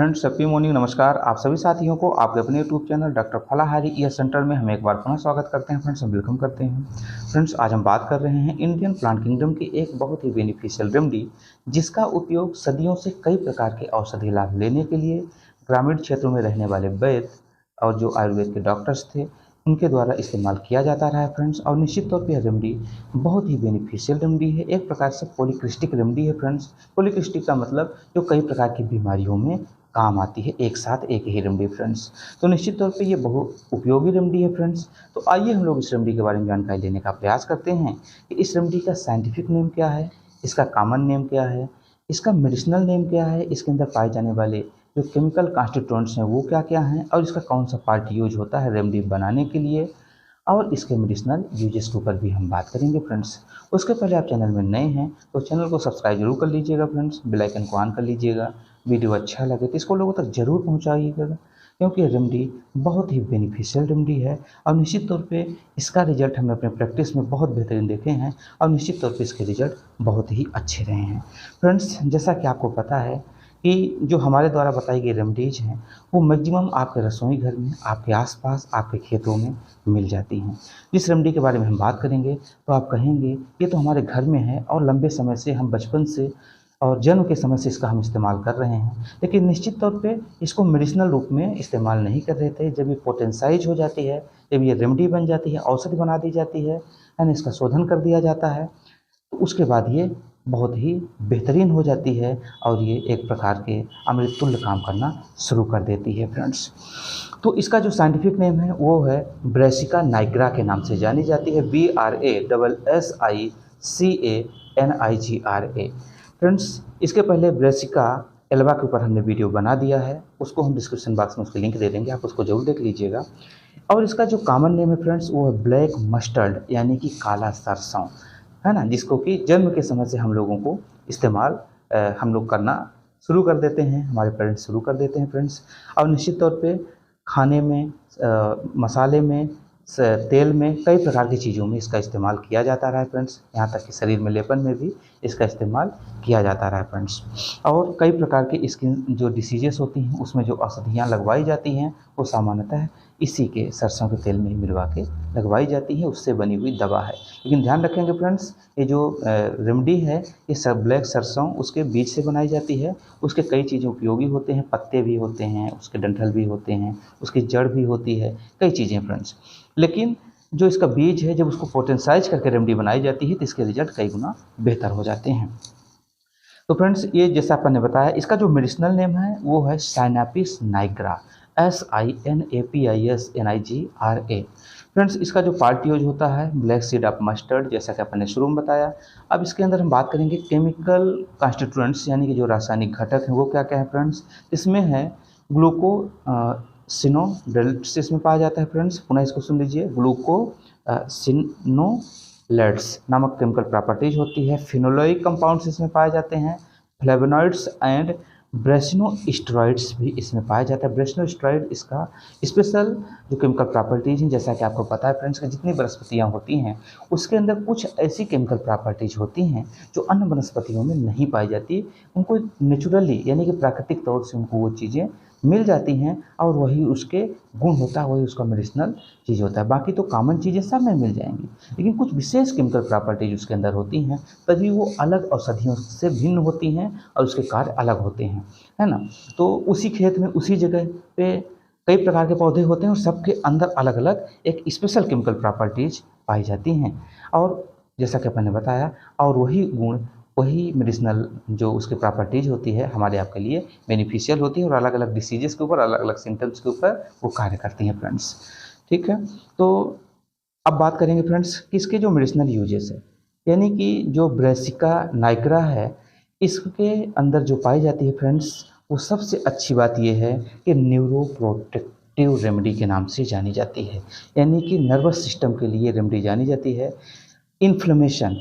Friends, happy morning. नमस्कार आप सभी साथियों को आपके अपने YouTube channel doctor Phalahari ear centre में हम एक बार पुनः स्वागत करते हैं। फ्रेंड्स, हम वेलकम करते हैं। फ्रेंड्स, आज हम बात कर रहे हैं इंडियन प्लांट किंगडम की एक बहुत ही बेनिफिशियल रेमेडी, जिसका उपयोग सदियों से कई प्रकार के औषधि लाभ लेने के लिए ग्रामीण क्षेत्रों में रहने वाले वैद्य और जो आयुर्वेद के डॉक्टर्स थे उनके द्वारा इस्तेमाल किया जाता रहा है। फ्रेंड्स, और निश्चित तौर पे यह रेमेडी बहुत ही बेनिफिशियल रेमेडी है। एक प्रकार से पॉलीक्रिस्टिक रेमेडी है। फ्रेंड्स, पॉलीक्रिस्टिक का मतलब जो कई प्रकार की बीमारियों में काम आती है एक साथ एक ही रेमेडी। फ्रेंड्स, तो निश्चित तौर पे ये बहुत उपयोगी रेमेडी है। फ्रेंड्स, तो आइए हम लोग इस रेमेडी के बारे में जानकारी लेने का प्रयास करते हैं कि इस रेमेडी का साइंटिफिक नेम क्या है, इसका कॉमन नेम क्या है, इसका मेडिसिनल नेम क्या है, इसके अंदर पाए जाने वाले जो केमिकल कॉन्स्टिट्यूएंट्स हैं वो क्या क्या हैं, और इसका कौन सा पार्ट यूज होता है रेमेडी बनाने के लिए, और इसके मेडिसिनल यूजेस के ऊपर भी हम बात करेंगे। फ्रेंड्स, उसके पहले आप चैनल में नए हैं तो चैनल को सब्सक्राइब जरूर कर लीजिएगा। फ्रेंड्स, बेल आइकन को ऑन कर लीजिएगा। वीडियो अच्छा लगे तो इसको लोगों तक जरूर पहुंचाइएगा, क्योंकि ये रेमेडी बहुत ही बेनिफिशियल रेमेडी है और निश्चित तौर पे इसका रिजल्ट हमने अपने प्रैक्टिस में बहुत बेहतरीन देखे हैं और निश्चित तौर पे इसके रिजल्ट बहुत ही अच्छे रहे हैं। फ्रेंड्स, जैसा कि आपको पता है कि जो हमारे द्वारा बताई गई रेमेडीज हैं वो मैक्सिमम आपके रसोई घर में, आपके आसपास, आपके खेतों में मिल जाती हैं। जिस रेमेडी के बारे में हम बात करेंगे तो आप कहेंगे ये तो हमारे घर में है और लंबे समय से, हम बचपन से और जन्म के समय से इसका हम इस्तेमाल कर रहे हैं, लेकिन निश्चित तौर पे इसको मेडिसिनल रूप में इस्तेमाल नहीं कर रहे थे। जब ये पोटेंसाइज हो जाती है, जब ये रेमेडी बन जाती है, औषधि बना दी जाती है यानी इसका शोधन कर दिया जाता है, तो उसके बाद ये बहुत ही बेहतरीन हो जाती है और ये एक प्रकार के अमृत तुल्य काम करना शुरू कर देती है। फ्रेंड्स, तो इसका जो साइंटिफिक नेम है वो है ब्रेसिका नाइग्रा के नाम से जानी जाती है। BRASSICANIGRA। फ्रेंड्स, इसके पहले ब्रेसिका एल्वा के ऊपर हमने वीडियो बना दिया है, उसको हम डिस्क्रिप्शन बॉक्स में उसकी लिंक दे देंगे, आप उसको जरूर देख लीजिएगा। और इसका जो कॉमन नेम है फ्रेंड्स वो है ब्लैक मस्टर्ड यानी कि काला सरसों, है ना, जिसको कि जन्म के समय से हम लोगों को इस्तेमाल हम लोग करना शुरू कर देते हैं, हमारे पेरेंट्स शुरू कर देते हैं। फ्रेंड्स, और निश्चित तौर पे खाने में, मसाले में, तेल में, कई प्रकार की चीज़ों में इसका इस्तेमाल किया जाता रहा है। फ्रेंड्स, यहाँ तक कि शरीर में लेपन में भी इसका इस्तेमाल किया जाता रहा है। फ्रेंड्स, और कई प्रकार की स्किन जो डिसीजेस होती हैं उसमें जो औषधियाँ लगवाई जाती हैं वो सामान्यतः इसी के सरसों के तेल में ही मिलवा के लगवाई जाती है, उससे बनी हुई दवा है। लेकिन ध्यान रखेंगे फ्रेंड्स, ये जो रेमेडी है ये सब ब्लैक सरसों उसके बीज से बनाई जाती है। उसके कई चीज़ें उपयोगी होते हैं, पत्ते भी होते हैं, उसके डंठल भी होते हैं, उसकी जड़ भी होती है, कई चीज़ें फ्रेंड्स। लेकिन जो इसका बीज है जब उसको पोटेंसाइज करके रेमेडी बनाई जाती है तो इसके रिजल्ट कई गुना बेहतर हो जाते हैं। तो फ्रेंड्स, ये जैसा अपन ने बताया, इसका जो मेडिसिनल नेम है वो है साइनापिस नाइग्रा, SINAPISNIGRA। फ्रेंड्स, इसका जो पार्ट यूज होता है ब्लैक सीड ऑफ मस्टर्ड, जैसा कि अपन ने शुरू में बताया। अब इसके अंदर हम बात करेंगे केमिकल कॉन्स्टिट्यूएंट्स यानी कि जो रासायनिक घटक हैं वो क्या क्या है। फ्रेंड्स, इसमें है ग्लूको सिनोडेल्ट्स इसमें पाया जाता है। फ्रेंड्स, पुनः इसको सुन लीजिए, ग्लूको सिनोलेट्स नामक केमिकल प्रॉपर्टीज होती है। फिनोलोइक कंपाउंड्स इसमें पाए जाते हैं। फ्लेवोनॉइड्स एंड ब्रेसिनोस्टेरॉइड्स भी इसमें पाया जाता है। ब्रेसिनोस्टेरॉइड इसका स्पेशल जो केमिकल प्रॉपर्टीज हैं, जैसा कि आपको पता है फ्रेंड्स कि जितनी वनस्पतियाँ होती हैं उसके अंदर कुछ ऐसी केमिकल प्रॉपर्टीज होती हैं जो अन्य वनस्पतियों में नहीं पाई जाती। उनको नेचुरली यानी कि प्राकृतिक तौर से उनको वो चीज़ें मिल जाती हैं और वही उसके गुण होता है, वही उसका मेडिसिनल चीज़ होता है। बाकी तो कॉमन चीज़ें सब में मिल जाएंगी, लेकिन कुछ विशेष केमिकल प्रॉपर्टीज उसके अंदर होती हैं, तभी वो अलग औषधियों से भिन्न होती हैं और उसके कार्य अलग होते हैं, है ना। तो उसी खेत में, उसी जगह पे कई प्रकार के पौधे होते हैं और सबके अंदर अलग अलग एक स्पेशल केमिकल प्रॉपर्टीज पाई जाती हैं। और जैसा कि अपन ने बताया, और वही गुण, वही मेडिसिनल जो उसकी प्रॉपर्टीज होती है हमारे आपके लिए बेनिफिशियल होती है और अलग अलग डिसीजेस के ऊपर, अलग अलग सिम्टम्स के ऊपर वो कार्य करती हैं। फ्रेंड्स, ठीक है, तो अब बात करेंगे फ्रेंड्स कि इसके जो मेडिसिनल यूजेस है, यानी कि जो ब्रेसिका नाइग्रा है इसके अंदर जो पाई जाती है फ्रेंड्स, वो सबसे अच्छी बात ये है कि न्यूरो प्रोटेक्टिव रेमेडी के नाम से जानी जाती है, यानी कि नर्वस सिस्टम के लिए रेमेडी जानी जाती है। इन्फ्लेमेशन,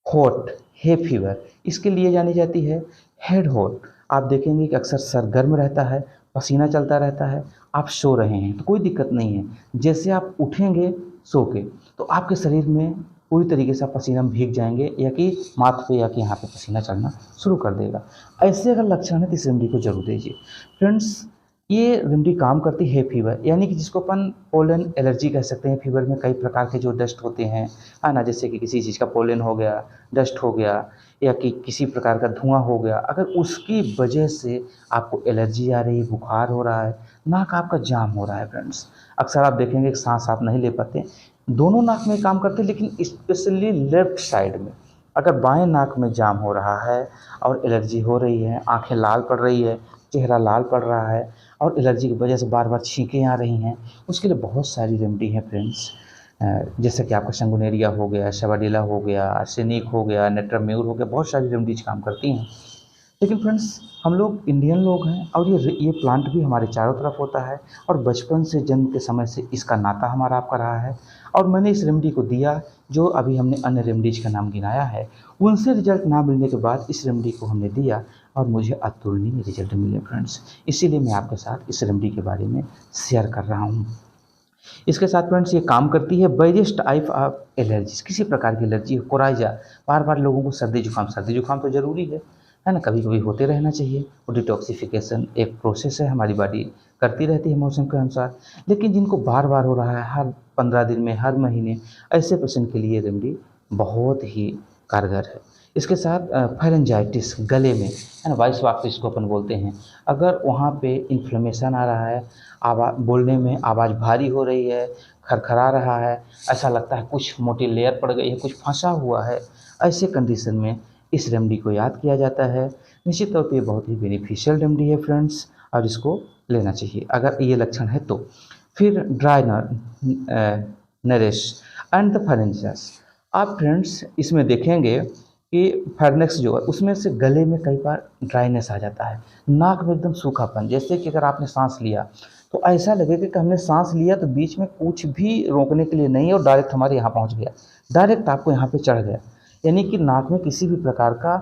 हॉट, हे फीवर इसके लिए जानी जाती है। हेड हॉट, आप देखेंगे कि अक्सर सर गर्म रहता है, पसीना चलता रहता है, आप सो रहे हैं तो कोई दिक्कत नहीं है, जैसे आप उठेंगे सो के तो आपके शरीर में पूरी तरीके से पसीना में भीग जाएंगे या कि माथे पे या कि यहाँ पे पसीना चढ़ना शुरू कर देगा। ऐसे अगर लक्षण है तो इस रेमेडी को जरूर दीजिए। फ्रेंड्स, ये रेमेडी काम करती है फीवर, यानी कि जिसको अपन पोलन एलर्जी कह सकते हैं। फीवर में कई प्रकार के जो डस्ट होते हैं, है ना, जैसे कि किसी चीज़ का पोलन हो गया, डस्ट हो गया, या कि किसी प्रकार का धुआं हो गया, अगर उसकी वजह से आपको एलर्जी आ रही है, बुखार हो रहा है, नाक आपका जाम हो रहा है फ्रेंड्स, अक्सर आप देखेंगे कि सांस आप नहीं ले पाते, दोनों नाक में काम करते हैं, लेकिन स्पेशली लेफ्ट साइड में अगर बाएं नाक में जाम हो रहा है और एलर्जी हो रही है, आंखें लाल पड़ रही है, चेहरा लाल पड़ रहा है और एलर्जी की वजह से बार बार छींकें आ रही हैं, उसके लिए बहुत सारी रेमेडी हैं फ्रेंड्स। जैसे कि आपका संगुनेरिया हो गया, शवाडीला हो गया, आर्सेनिक हो गया, नेट्राम्यूर हो गया, बहुत सारी रेमेडीज काम करती हैं। लेकिन फ्रेंड्स, हम लोग इंडियन लोग हैं और ये प्लांट भी हमारे चारों तरफ होता है और बचपन से, जन्म के समय से इसका नाता हमारा आपका रहा है। और मैंने इस रेमेडी को दिया, जो अभी हमने अन्य रेमेडीज का नाम गिनाया है, उनसे रिजल्ट ना मिलने के बाद इस रेमेडी को हमने दिया और मुझे अतुलनीय रिजल्ट मिले फ्रेंड्स। इसीलिए मैं आपके साथ इस रेमेडी के बारे में शेयर कर रहा हूँ। इसके साथ फ्रेंड्स, ये काम करती है वेरियस टाइप ऑफ एलर्जीज, किसी प्रकार की एलर्जी, कोराइजा, बार बार लोगों को सर्दी जुकाम तो ज़रूरी है ना, कभी कभी होते रहना चाहिए। और डिटॉक्सिफिकेशन एक प्रोसेस है, हमारी बॉडी करती रहती है मौसम के अनुसार। लेकिन जिनको बार बार हो रहा है, हर 15 दिन में, हर महीने, ऐसे पेशेंट के लिए रेमेडी बहुत ही कारगर है। इसके साथ फेरेंजाइटिस, गले में, है ना, वॉइस वाक्स इसको अपन बोलते हैं, अगर वहाँ पे इन्फ्लेमेशन आ रहा है, आवाज़ बोलने में आवाज़ भारी हो रही है, खरखरा रहा है, ऐसा लगता है कुछ मोटी लेयर पड़ गई है, कुछ फंसा हुआ है, ऐसे कंडीशन में इस रेमेडी को याद किया जाता है। निश्चित तौर पे ये बहुत ही बेनिफिशियल रेमेडी है फ्रेंड्स, और इसको लेना चाहिए अगर ये लक्षण है तो। फिर ड्राई नरेश एंड द फेरेंजियस, आप फ्रेंड्स इसमें देखेंगे कि फेर्नेक्स जो है उसमें से गले में कई बार ड्राइनेस आ जाता है, नाक में एकदम सूखापन, जैसे कि अगर आपने सांस लिया तो ऐसा लगेगा कि हमने सांस लिया तो बीच में कुछ भी रोकने के लिए नहीं और डायरेक्ट हमारे यहाँ पहुँच गया, डायरेक्ट आपको यहाँ पे चढ़ गया, यानी कि नाक में किसी भी प्रकार का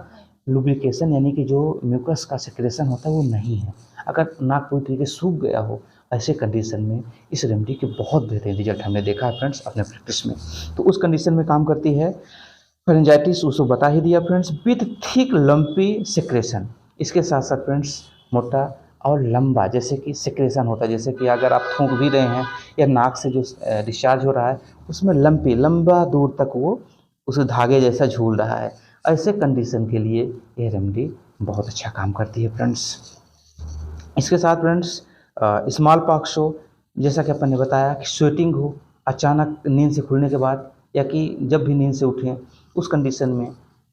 लुब्रिकेशन, यानी कि जो म्यूकस का सिक्रेशन होता है वो नहीं है। अगर नाक पूरी तरीके से सूख गया हो, ऐसे कंडीशन में इस रेमेडी के बहुत बेहतरीन रिजल्ट हमने देखा है फ्रेंड्स अपने प्रैक्टिस में। तो उस कंडीशन में काम करती है। फेरेंजाइटिस उसको बता ही दिया friends, with thick lumpy secretion, इसके साथ साथ फ्रेंड्स मोटा और लंबा, जैसे कि सिक्रेशन होता है, जैसे कि अगर आप थूक भी रहे हैं या नाक से जो डिस्चार्ज हो रहा है उसमें लंपी, लंबा दूर तक वो उस धागे जैसा झूल रहा है, ऐसे कंडीशन के लिए ये रेमेडी बहुत अच्छा काम करती है फ्रेंड्स। इसके साथ फ्रेंड्स स्मॉल पॉक्स हो, जैसा कि अपन ने बताया कि स्वेटिंग हो, अचानक नींद से खुलने के बाद या कि जब भी नींद से उठें, उस कंडीशन में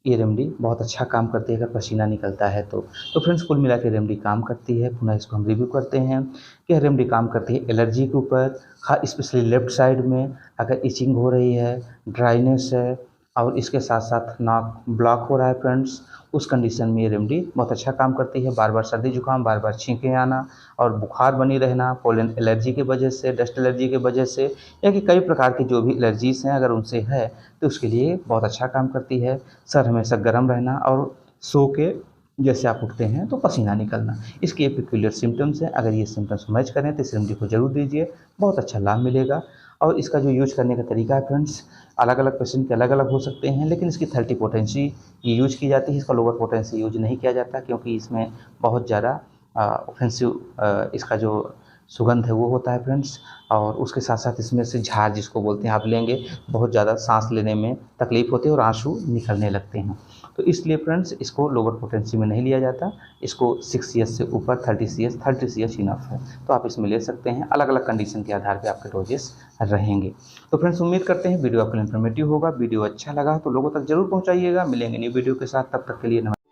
ये रेमेडी बहुत अच्छा काम करती है, अगर पसीना निकलता है तो। फ्रेंड्स, कुल मिला के रेमेडी काम करती है। पुनः इसको हम रिव्यू करते हैं कि रेमेडी काम करती है एलर्जी के ऊपर, स्पेशली लेफ्ट साइड में अगर इचिंग हो रही है, ड्राइनेस है और इसके साथ साथ नाक ब्लॉक हो रहा है फ्रेंड्स, उस कंडीशन में ये रेमेडी बहुत अच्छा काम करती है। बार बार सर्दी जुकाम, बार बार छींकें आना और बुखार बनी रहना, पोलन एलर्जी की वजह से, डस्ट एलर्जी की वजह से, या कि कई प्रकार की जो भी एलर्जीज हैं अगर उनसे है तो उसके लिए बहुत अच्छा काम करती है। सर हमेशा गर्म रहना और सो के जैसे आप उठते हैं तो पसीना निकलना, इसके पेक्यूलियर सिम्टम्स हैं। अगर ये सिम्टम्स मैच करें तो इस रेमेडी को जरूर दीजिए, बहुत अच्छा लाभ मिलेगा। और इसका जो यूज करने का तरीका है फ्रेंड्स, अलग अलग पेशेंट के अलग अलग हो सकते हैं, लेकिन इसकी 30 पोटेंसी यूज की जाती है, इसका लोअर पोटेंसी यूज नहीं किया जाता, क्योंकि इसमें बहुत ज़्यादा ऑफेंसिव इसका जो सुगंध है वो होता है फ्रेंड्स। और उसके साथ साथ इसमें से झाग जिसको बोलते हैं, आप लेंगे बहुत ज़्यादा सांस लेने में तकलीफ होती है और आंसू निकलने लगते हैं, तो इसलिए फ्रेंड्स इसको लोअर पोटेंसी में नहीं लिया जाता। इसको 6 ईयर्स से ऊपर 30 ईयर्स इनफ है, तो आप इसमें ले सकते हैं। अलग अलग कंडीशन के आधार पे आपके डोजेस रहेंगे। तो फ्रेंड्स, उम्मीद करते हैं वीडियो आपके लिए इन्फॉर्मेटिव होगा। वीडियो अच्छा लगा तो लोगों तक जरूर पहुंचाइएगा। मिलेंगे न्यू वीडियो के साथ, तब तक के लिए नमस्कार।